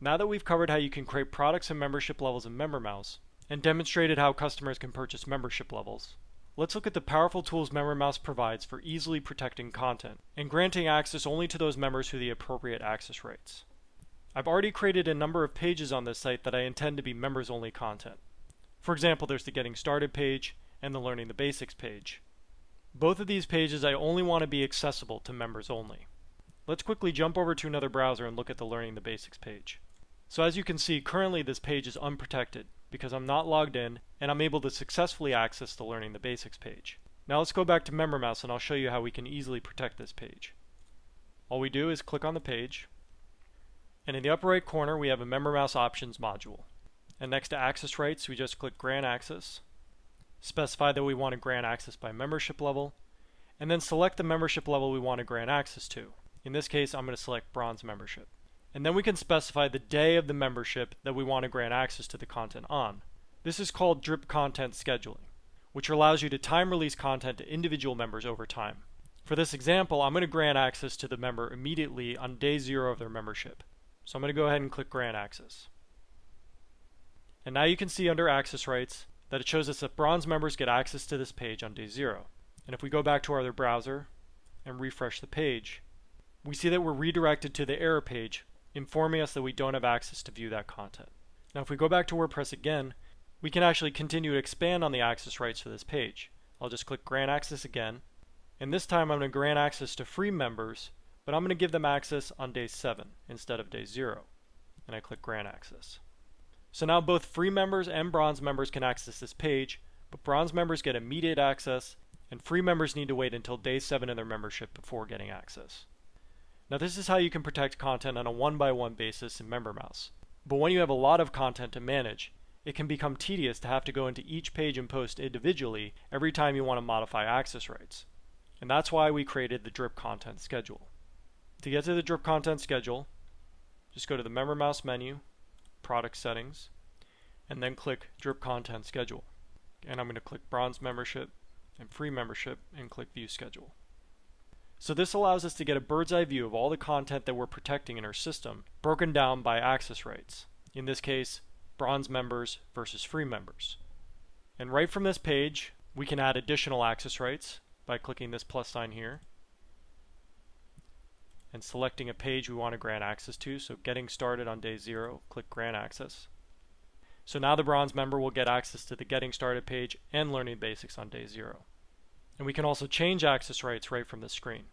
Now that we've covered how you can create products and membership levels in MemberMouse, and demonstrated how customers can purchase membership levels, let's look at the powerful tools MemberMouse provides for easily protecting content and granting access only to those members who have the appropriate access rights. I've already created a number of pages on this site that I intend to be members-only content. For example, there's the Getting Started page and the Learning the Basics page. Both of these pages I only want to be accessible to members only. Let's quickly jump over to another browser and look at the Learning the Basics page. So as you can see, currently this page is unprotected because I'm not logged in and I'm able to successfully access the Learning the Basics page. Now let's go back to MemberMouse and I'll show you how we can easily protect this page. All we do is click on the page, and in the upper right corner we have a MemberMouse Options module. And next to Access Rights we just click Grant Access, specify that we want to grant access by membership level, and then select the membership level we want to grant access to. In this case I'm going to select Bronze Membership. And then we can specify the day of the membership that we want to grant access to the content on. This is called drip content scheduling, which allows you to time release content to individual members over time. For this example, I'm going to grant access to the member immediately on day 0 of their membership. So I'm going to go ahead and click Grant Access. And now you can see under Access Rights that it shows us that Bronze members get access to this page on day 0. And if we go back to our other browser and refresh the page, we see that we're redirected to the error page, informing us that we don't have access to view that content. Now if we go back to WordPress again, we can actually continue to expand on the access rights for this page. I'll just click Grant Access again, and this time I'm going to grant access to free members, but I'm going to give them access on day 7 instead of day 0. And I click Grant Access. So now both free members and bronze members can access this page, but bronze members get immediate access, and free members need to wait until day 7 of their membership before getting access. Now this is how you can protect content on a one-by-one basis in MemberMouse. But when you have a lot of content to manage, it can become tedious to have to go into each page and post individually every time you want to modify access rights. And that's why we created the drip content schedule. To get to the drip content schedule, just go to the MemberMouse menu, Product Settings, and then click Drip Content Schedule. And I'm going to click Bronze Membership and Free Membership and click View Schedule. So this allows us to get a bird's eye view of all the content that we're protecting in our system, broken down by access rights. In this case, bronze members versus free members. And right from this page, we can add additional access rights by clicking this plus sign here and selecting a page we want to grant access to. So Getting Started on day 0, click Grant Access. So now the bronze member will get access to the Getting Started page and Learning Basics on day 0. And we can also change access rights right from the screen.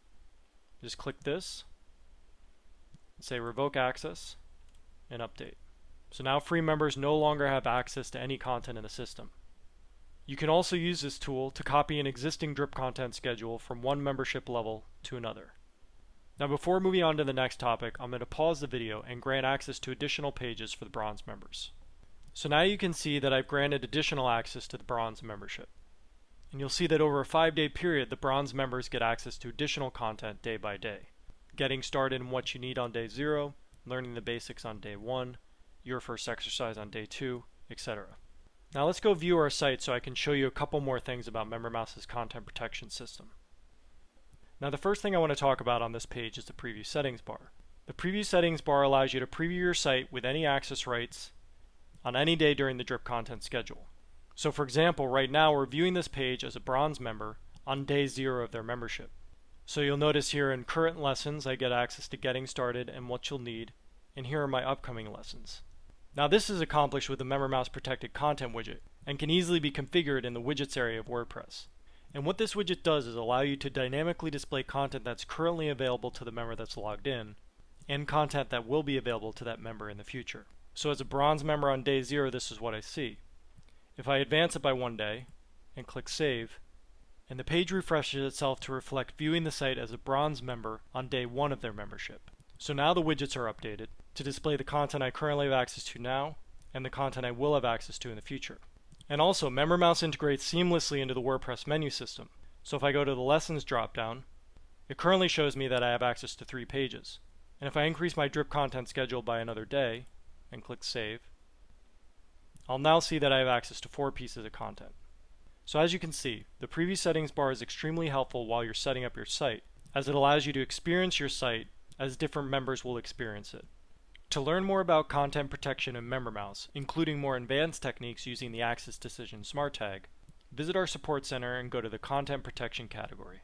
Just click this, and say Revoke Access, and Update. So now free members no longer have access to any content in the system. You can also use this tool to copy an existing drip content schedule from one membership level to another. Now before moving on to the next topic, I'm going to pause the video and grant access to additional pages for the bronze members. So now you can see that I've granted additional access to the bronze membership. And you'll see that over a 5-day period, the bronze members get access to additional content day by day. Getting started in what you need on day 0, learning the basics on day 1, your first exercise on day 2, etc. Now let's go view our site so I can show you a couple more things about MemberMouse's content protection system. Now the first thing I want to talk about on this page is the Preview Settings bar. The Preview Settings bar allows you to preview your site with any access rights on any day during the drip content schedule. So for example, right now we're viewing this page as a bronze member on day 0 of their membership. So you'll notice here in current lessons I get access to Getting Started and What You'll Need, and here are my upcoming lessons. Now this is accomplished with the MemberMouse Protected Content widget and can easily be configured in the Widgets area of WordPress. And what this widget does is allow you to dynamically display content that's currently available to the member that's logged in, and content that will be available to that member in the future. So as a bronze member on day 0, this is what I see. If I advance it by 1 day and click Save, and the page refreshes itself to reflect viewing the site as a bronze member on day 1 of their membership. So now the widgets are updated to display the content I currently have access to now and the content I will have access to in the future. And also, MemberMouse integrates seamlessly into the WordPress menu system. So if I go to the Lessons dropdown, it currently shows me that I have access to 3 pages. And if I increase my drip content schedule by another day and click Save, I'll now see that I have access to 4 pieces of content. So as you can see, the Preview Settings bar is extremely helpful while you're setting up your site, as it allows you to experience your site as different members will experience it. To learn more about content protection in MemberMouse, including more advanced techniques using the Access Decision Smart Tag, visit our support center and go to the Content Protection category.